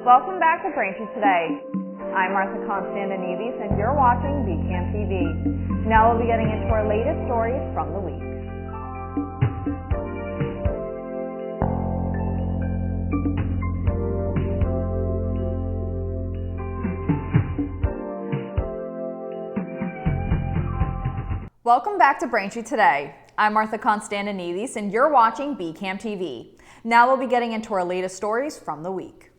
Welcome back to Braintree Today. I'm Martha Constantinides and you're watching BCAM TV. Now we'll be getting into our latest stories from the week. Welcome back to Braintree Today. I'm Martha Constantinides and you're watching BCAM TV. Now we'll be getting into our latest stories from the week.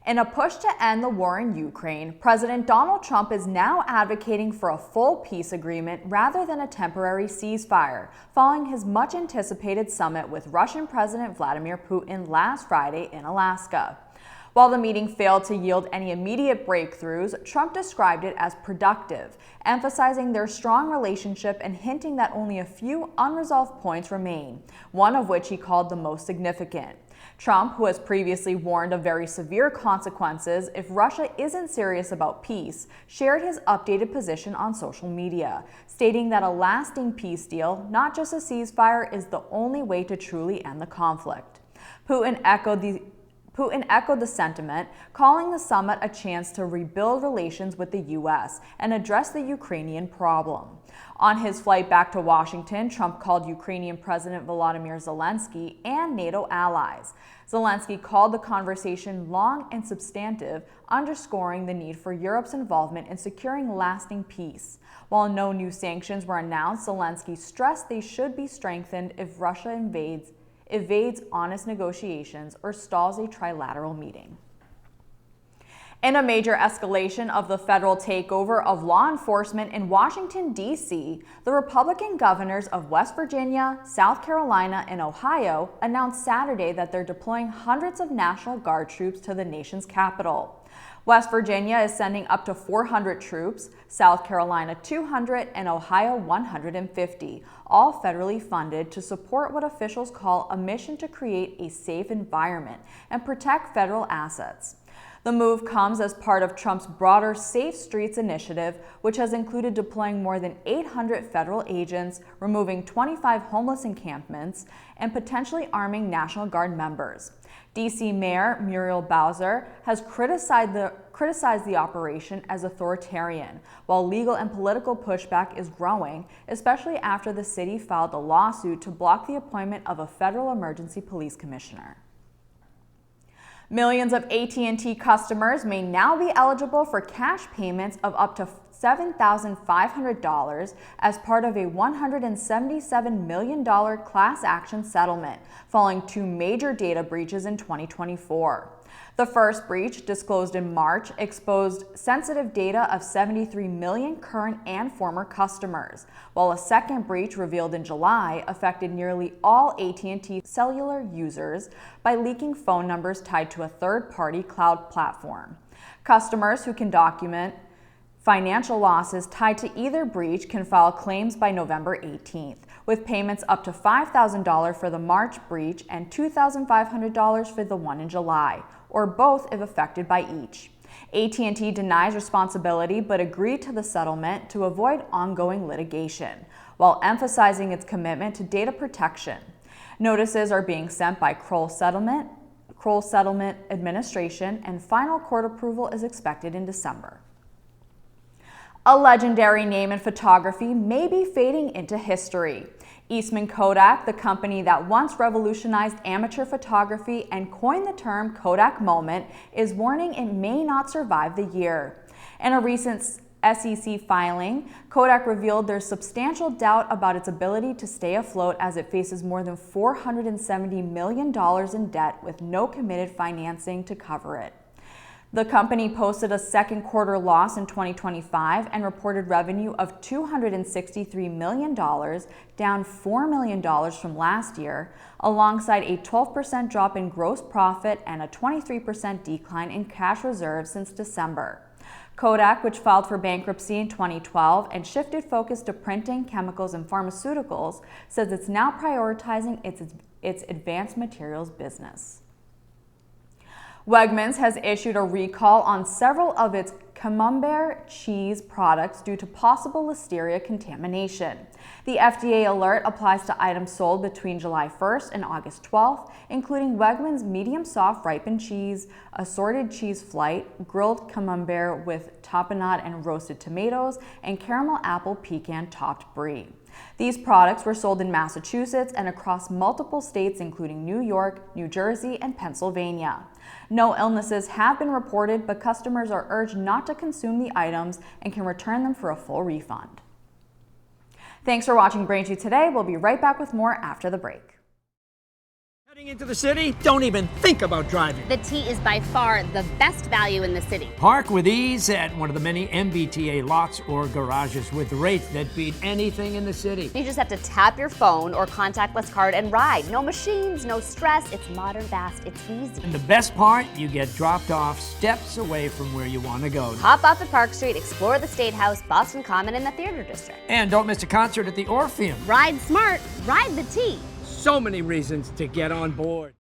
In a push to end the war in Ukraine, President Donald Trump is now advocating for a full peace agreement rather than a temporary ceasefire, following his much-anticipated summit with Russian President Vladimir Putin last Friday in Alaska. While the meeting failed to yield any immediate breakthroughs, Trump described it as productive, emphasizing their strong relationship and hinting that only a few unresolved points remain, one of which he called the most significant. Trump, who has previously warned of very severe consequences if Russia isn't serious about peace, shared his updated position on social media, stating that a lasting peace deal, not just a ceasefire, is the only way to truly end the conflict. Putin echoed the sentiment, calling the summit a chance to rebuild relations with the U.S. and address the Ukrainian problem. On his flight back to Washington, Trump called Ukrainian President Volodymyr Zelensky and NATO allies. Zelensky called the conversation long and substantive, underscoring the need for Europe's involvement in securing lasting peace. While no new sanctions were announced, Zelensky stressed they should be strengthened if Russia evades honest negotiations or stalls a trilateral meeting. In a major escalation of the federal takeover of law enforcement in Washington, D.C., the Republican governors of West Virginia, South Carolina, and Ohio announced Saturday that they're deploying hundreds of National Guard troops to the nation's capital. West Virginia is sending up to 400 troops, South Carolina 200, and Ohio 150, all federally funded to support what officials call a mission to create a safe environment and protect federal assets. The move comes as part of Trump's broader Safe Streets initiative, which has included deploying more than 800 federal agents, removing 25 homeless encampments, and potentially arming National Guard members. D.C. Mayor Muriel Bowser has criticized the operation as authoritarian, while legal and political pushback is growing, especially after the city filed a lawsuit to block the appointment of a federal emergency police commissioner. Millions of AT&T customers may now be eligible for cash payments of up to $7,500 as part of a $177 million class action settlement, following two major data breaches in 2024. The first breach, disclosed in March, exposed sensitive data of 73 million current and former customers, while a second breach revealed in July affected nearly all AT&T cellular users by leaking phone numbers tied to a third-party cloud platform. Customers who can document financial losses tied to either breach can file claims by November 18th, with payments up to $5,000 for the March breach and $2,500 for the one in July, or both if affected by each. AT&T denies responsibility but agreed to the settlement to avoid ongoing litigation, while emphasizing its commitment to data protection. Notices are being sent by Kroll Settlement Administration, and final court approval is expected in December. A legendary name in photography may be fading into history. Eastman Kodak, the company that once revolutionized amateur photography and coined the term Kodak moment, is warning it may not survive the year. In a recent SEC filing, Kodak revealed there's substantial doubt about its ability to stay afloat as it faces more than $470 million in debt with no committed financing to cover it. The company posted a second quarter loss in 2025 and reported revenue of $263 million, down $4 million from last year, alongside a 12% drop in gross profit and a 23% decline in cash reserves since December. Kodak, which filed for bankruptcy in 2012 and shifted focus to printing, chemicals, and pharmaceuticals, says it's now prioritizing its advanced materials business. Wegmans has issued a recall on several of its Camembert cheese products due to possible listeria contamination. The FDA alert applies to items sold between July 1st and August 12th, including Wegmans medium soft ripened cheese, assorted cheese flight, grilled camembert with tapenade and roasted tomatoes, and caramel apple pecan topped brie. These products were sold in Massachusetts and across multiple states including New York, New Jersey, and Pennsylvania. No illnesses have been reported, but customers are urged not to consume the items and can return them for a full refund. Thanks for watching Braintree today. We'll be right back with more after the break. Heading into the city? Don't even think about driving. The T is by far the best value in the city. Park with ease at one of the many MBTA lots or garages with rates that beat anything in the city. You just have to tap your phone or contactless card and ride. No machines, no stress. It's modern, fast, it's easy. And the best part, you get dropped off steps away from where you want to go. Hop off at Park Street, explore the State House, Boston Common, and the Theater District. And don't miss a concert at the Orpheum. Ride smart, ride the T. So many reasons to get on board.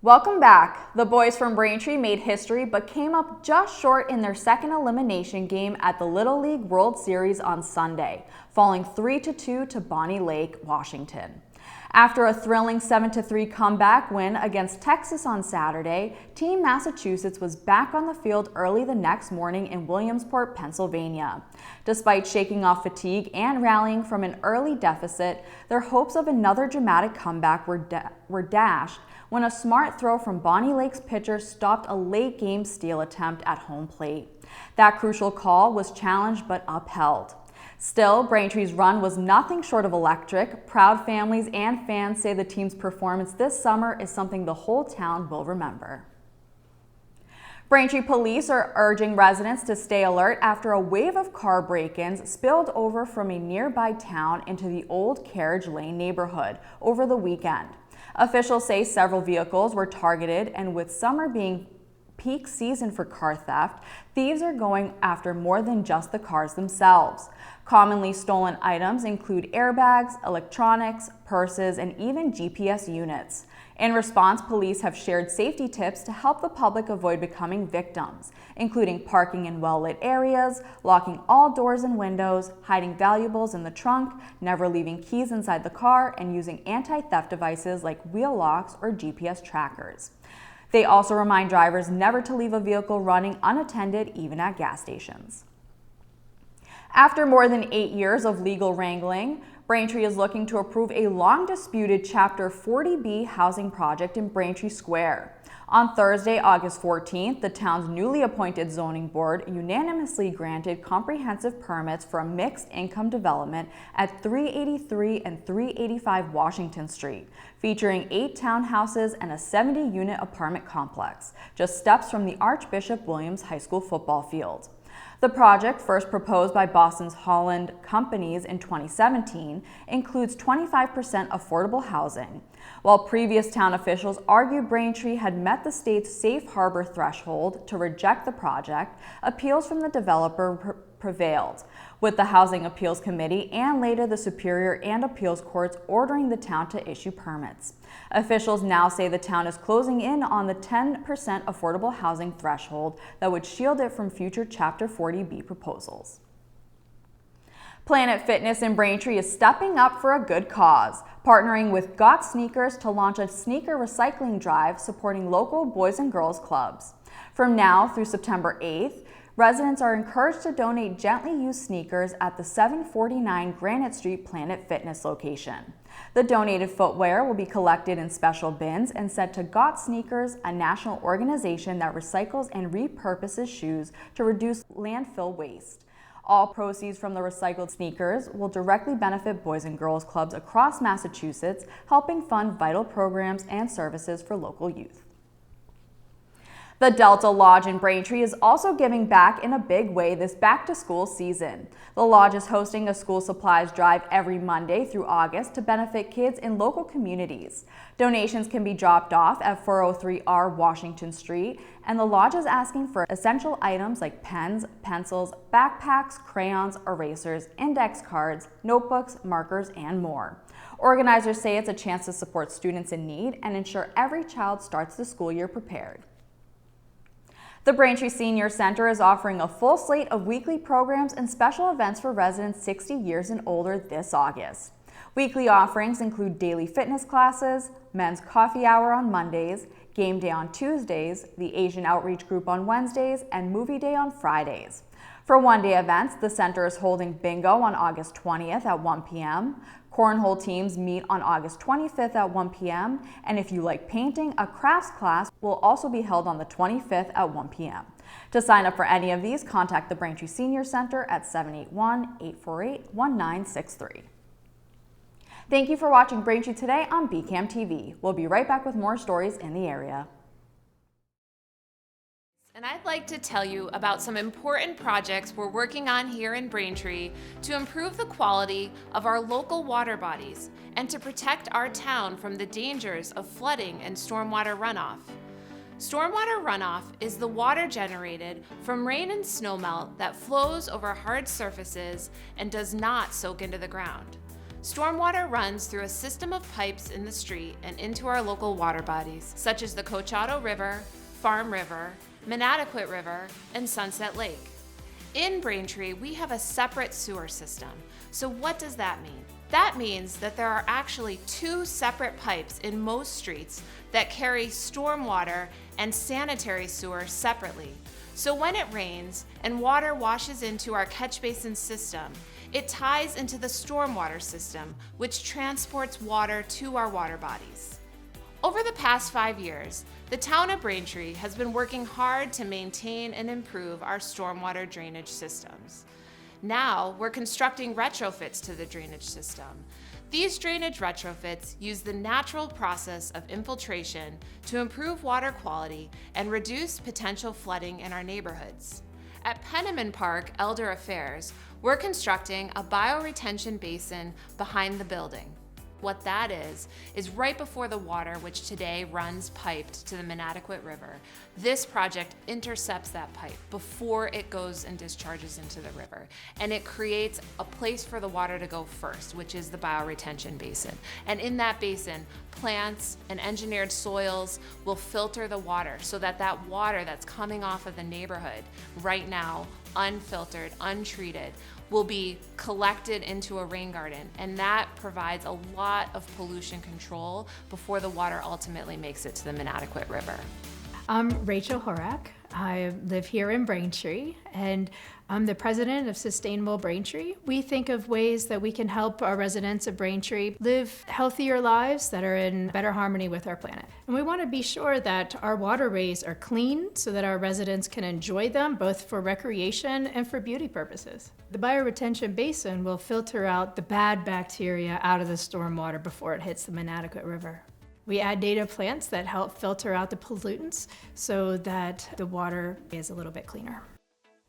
Welcome back. The boys from Braintree made history but came up just short in their second elimination game at the Little League World Series on Sunday, falling 3-2 to Bonnie Lake, Washington. After a thrilling 7-3 comeback win against Texas on Saturday, Team Massachusetts was back on the field early the next morning in Williamsport, Pennsylvania. Despite shaking off fatigue and rallying from an early deficit, their hopes of another dramatic comeback were dashed when a smart throw from Bonnie Lake's pitcher stopped a late-game steal attempt at home plate. That crucial call was challenged but upheld. Still, Braintree's run was nothing short of electric. Proud families and fans say the team's performance this summer is something the whole town will remember. Braintree police are urging residents to stay alert after a wave of car break-ins spilled over from a nearby town into the Old Carriage Lane neighborhood over the weekend. Officials say several vehicles were targeted, and with summer being peak season for car theft, thieves are going after more than just the cars themselves. Commonly stolen items include airbags, electronics, purses, and even GPS units. In response, police have shared safety tips to help the public avoid becoming victims, including parking in well-lit areas, locking all doors and windows, hiding valuables in the trunk, never leaving keys inside the car, and using anti-theft devices like wheel locks or GPS trackers. They also remind drivers never to leave a vehicle running unattended, even at gas stations. After more than 8 years of legal wrangling, Braintree is looking to approve a long-disputed Chapter 40B housing project in Braintree Square. On Thursday, August 14th, the town's newly appointed zoning board unanimously granted comprehensive permits for a mixed-income development at 383 and 385 Washington Street, featuring 8 townhouses and a 70-unit apartment complex, just steps from the Archbishop Williams High School football field. The project, first proposed by Boston's Holland Companies in 2017, includes 25% affordable housing. While previous town officials argued Braintree had met the state's safe harbor threshold to reject the project, appeals from the developer prevailed, with the Housing Appeals Committee and later the Superior and Appeals Courts ordering the town to issue permits. Officials now say the town is closing in on the 10% affordable housing threshold that would shield it from future Chapter 40B proposals. Planet Fitness in Braintree is stepping up for a good cause, partnering with Got Sneakers to launch a sneaker recycling drive supporting local Boys and Girls Clubs. From now through September 8th, residents are encouraged to donate gently used sneakers at the 749 Granite Street Planet Fitness location. The donated footwear will be collected in special bins and sent to Got Sneakers, a national organization that recycles and repurposes shoes to reduce landfill waste. All proceeds from the recycled sneakers will directly benefit Boys and Girls Clubs across Massachusetts, helping fund vital programs and services for local youth. The Delta Lodge in Braintree is also giving back in a big way this back-to-school season. The Lodge is hosting a school supplies drive every Monday through August to benefit kids in local communities. Donations can be dropped off at 403R Washington Street, and the Lodge is asking for essential items like pens, pencils, backpacks, crayons, erasers, index cards, notebooks, markers, and more. Organizers say it's a chance to support students in need and ensure every child starts the school year prepared. The Braintree Senior Center is offering a full slate of weekly programs and special events for residents 60 years and older this August. Weekly offerings include daily fitness classes, men's coffee hour on Mondays, game day on Tuesdays, the Asian Outreach Group on Wednesdays, and movie day on Fridays. For one-day events, the center is holding bingo on August 20th at 1 p.m., cornhole teams meet on August 25th at 1 p.m., and if you like painting, a crafts class will also be held on the 25th at 1 p.m. To sign up for any of these, contact the Braintree Senior Center at 781-848-1963. Thank you for watching Braintree Today on BCAM TV. We'll be right back with more stories in the area. And I'd like to tell you about some important projects we're working on here in Braintree to improve the quality of our local water bodies and to protect our town from the dangers of flooding and stormwater runoff. Stormwater runoff is the water generated from rain and snowmelt that flows over hard surfaces and does not soak into the ground. Stormwater runs through a system of pipes in the street and into our local water bodies, such as the Cochado River, Farm River, Manadequit River, and Sunset Lake. In Braintree, we have a separate sewer system. So what does that mean? That means that there are actually two separate pipes in most streets that carry stormwater and sanitary sewer separately. So when it rains and water washes into our catch basin system, it ties into the stormwater system, which transports water to our water bodies. Over the past 5 years, the town of Braintree has been working hard to maintain and improve our stormwater drainage systems. Now, we're constructing retrofits to the drainage system. These drainage retrofits use the natural process of infiltration to improve water quality and reduce potential flooding in our neighborhoods. At Penniman Park Elder Affairs, we're constructing a bioretention basin behind the building. What that is right before the water, which today runs piped to the Manadequit River. This project intercepts that pipe before it goes and discharges into the river. And it creates a place for the water to go first, which is the bioretention basin. And in that basin, plants and engineered soils will filter the water so that that water that's coming off of the neighborhood right now, unfiltered, untreated, will be collected into a rain garden, and that provides a lot of pollution control before the water ultimately makes it to the Manadequit River. I'm Rachel Horak. I live here in Braintree, and I'm the president of Sustainable Braintree. We think of ways that we can help our residents of Braintree live healthier lives that are in better harmony with our planet. And we want to be sure that our waterways are clean so that our residents can enjoy them both for recreation and for beauty purposes. The bioretention basin will filter out the bad bacteria out of the stormwater before it hits the Manadequit River. We add native plants that help filter out the pollutants so that the water is a little bit cleaner.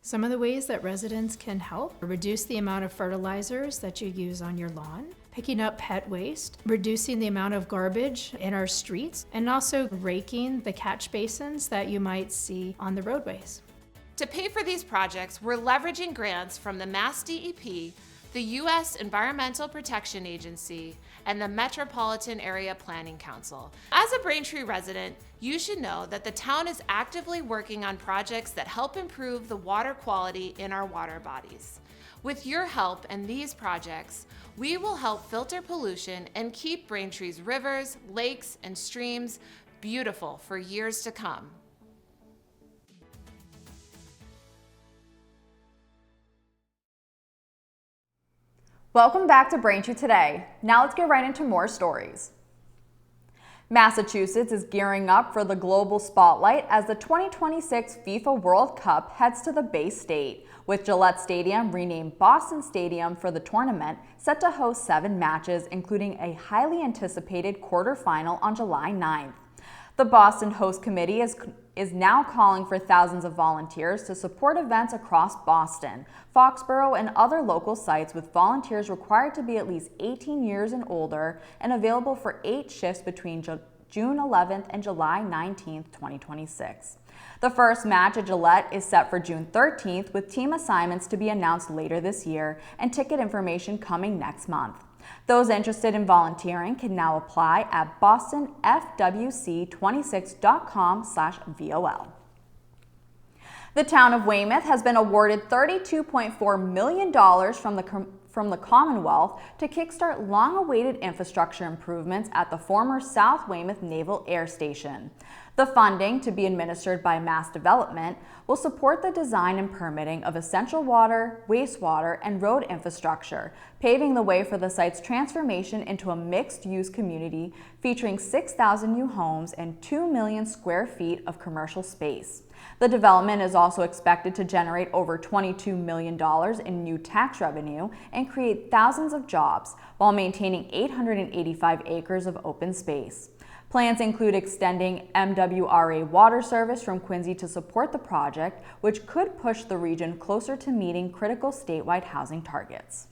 Some of the ways that residents can help are reduce the amount of fertilizers that you use on your lawn, picking up pet waste, reducing the amount of garbage in our streets, and also raking the catch basins that you might see on the roadways. To pay for these projects, we're leveraging grants from the Mass DEP, the U.S. Environmental Protection Agency, and the Metropolitan Area Planning Council. As a Braintree resident, you should know that the town is actively working on projects that help improve the water quality in our water bodies. With your help and these projects, we will help filter pollution and keep Braintree's rivers, lakes, and streams beautiful for years to come. Welcome back to Braintree Today. Now let's get right into more stories. Massachusetts is gearing up for the global spotlight as the 2026 FIFA World Cup heads to the Bay State, with Gillette Stadium renamed Boston Stadium for the tournament, set to host 7 matches, including a highly anticipated quarterfinal on July 9th. The Boston Host Committee is now calling for thousands of volunteers to support events across Boston, Foxborough, and other local sites, with volunteers required to be at least 18 years and older and available for 8 shifts between June 11th and July 19th, 2026. The first match at Gillette is set for June 13th, with team assignments to be announced later this year and ticket information coming next month. Those interested in volunteering can now apply at bostonfwc26.com/VOL. The town of Weymouth has been awarded $32.4 million from the Commonwealth to kickstart long-awaited infrastructure improvements at the former South Weymouth Naval Air Station. The funding, to be administered by Mass Development, will support the design and permitting of essential water, wastewater, and road infrastructure, paving the way for the site's transformation into a mixed-use community featuring 6,000 new homes and 2 million square feet of commercial space. The development is also expected to generate over $22 million in new tax revenue and create thousands of jobs while maintaining 885 acres of open space. Plans include extending MWRA water service from Quincy to support the project, which could push the region closer to meeting critical statewide housing targets.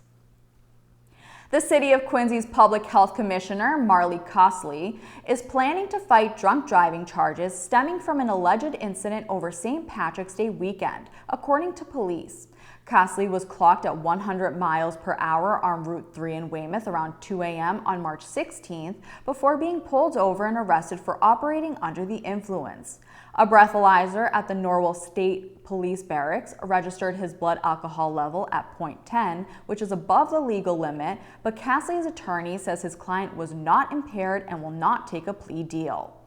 The City of Quincy's Public Health Commissioner, Marley Cosley, is planning to fight drunk driving charges stemming from an alleged incident over St. Patrick's Day weekend, according to police. Cosley was clocked at 100 miles per hour on Route 3 in Weymouth around 2 a.m. on March 16th before being pulled over and arrested for operating under the influence. A breathalyzer at the Norwell State Police Barracks registered his blood alcohol level at 0.10, which is above the legal limit, but Cosley's attorney says his client was not impaired and will not take a plea deal.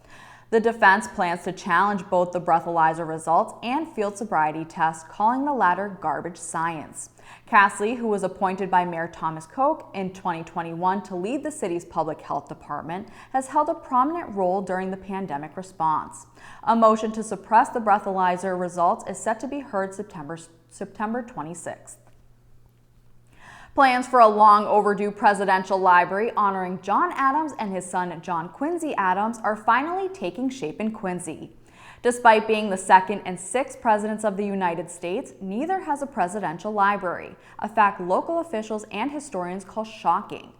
The defense plans to challenge both the breathalyzer results and field sobriety test, calling the latter garbage science. Cosley, who was appointed by Mayor Thomas Koch in 2021 to lead the city's public health department, has held a prominent role during the pandemic response. A motion to suppress the breathalyzer results is set to be heard September 26th. Plans for a long overdue presidential library honoring John Adams and his son John Quincy Adams are finally taking shape in Quincy. Despite being the second and sixth presidents of the United States, neither has a presidential library, a fact local officials and historians call shocking.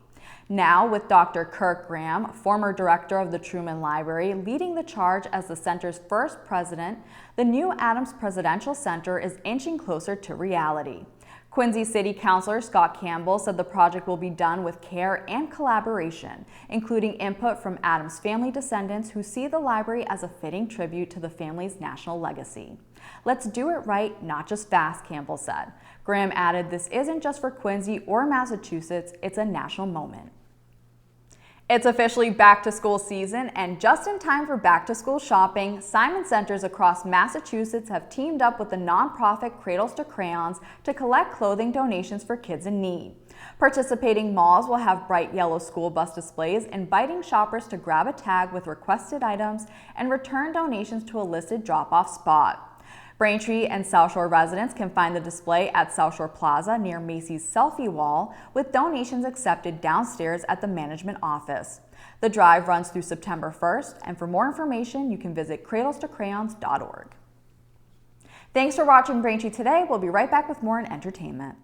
Now, with Dr. Kirk Graham, former director of the Truman Library, leading the charge as the center's first president, the new Adams Presidential Center is inching closer to reality. Quincy City Councilor Scott Campbell said the project will be done with care and collaboration, including input from Adams family descendants who see the library as a fitting tribute to the family's national legacy. Let's do it right, not just fast, Campbell said. Graham added, this isn't just for Quincy or Massachusetts, it's a national moment. It's officially back-to-school season, and just in time for back-to-school shopping, Simon Centers across Massachusetts have teamed up with the nonprofit Cradles to Crayons to collect clothing donations for kids in need. Participating malls will have bright yellow school bus displays, inviting shoppers to grab a tag with requested items and return donations to a listed drop-off spot. Braintree and South Shore residents can find the display at South Shore Plaza near Macy's Selfie Wall, with donations accepted downstairs at the management office. The drive runs through September 1st, and for more information, you can visit cradlestocrayons.org. Thanks for watching Braintree today. We'll be right back with more in entertainment.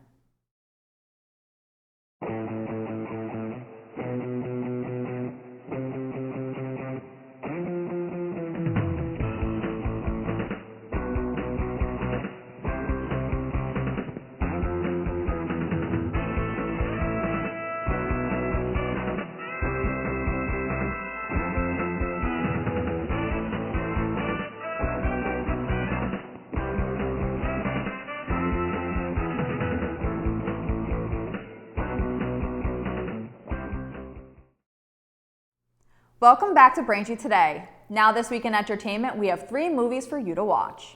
Welcome back to Braintree today. Now this week in entertainment, we have 3 movies for you to watch.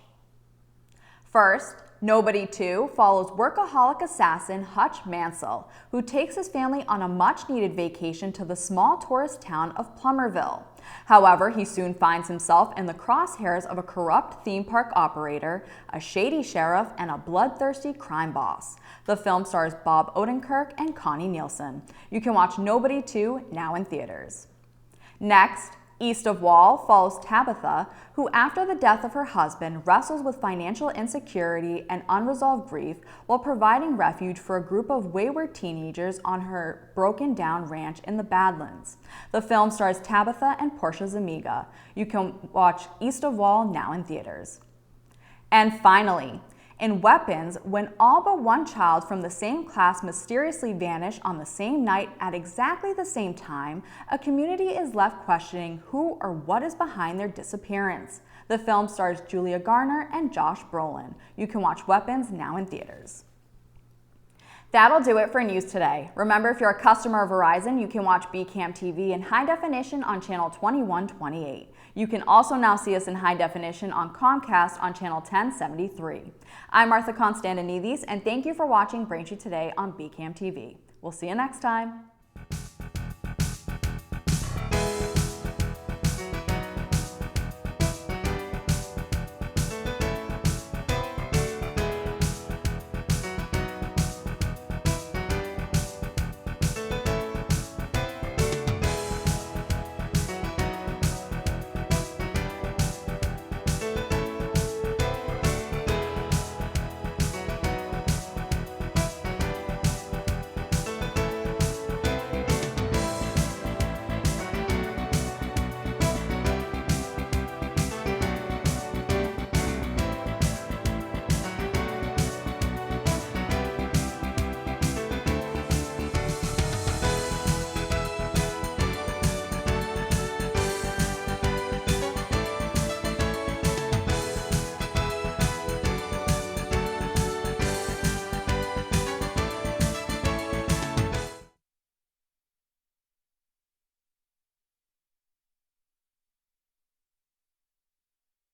First, Nobody 2 follows workaholic assassin Hutch Mansell, who takes his family on a much-needed vacation to the small tourist town of Plummerville. However, he soon finds himself in the crosshairs of a corrupt theme park operator, a shady sheriff, and a bloodthirsty crime boss. The film stars Bob Odenkirk and Connie Nielsen. You can watch Nobody 2 now in theaters. Next, East of Wall follows Tabitha, who after the death of her husband wrestles with financial insecurity and unresolved grief while providing refuge for a group of wayward teenagers on her broken-down ranch in the Badlands. The film stars Tabitha and Portia Zuniga. You can watch East of Wall now in theaters. And finally, In Weapons, when all but one child from the same class mysteriously vanish on the same night at exactly the same time, a community is left questioning who or what is behind their disappearance. The film stars Julia Garner and Josh Brolin. You can watch Weapons now in theaters. That'll do it for news today. Remember, if you're a customer of Verizon, you can watch BCAM TV in high definition on channel 2128. You can also now see us in high definition on Comcast on channel 1073. I'm Martha Constantinidis, and thank you for watching Braintree Today on BCAM TV. We'll see you next time.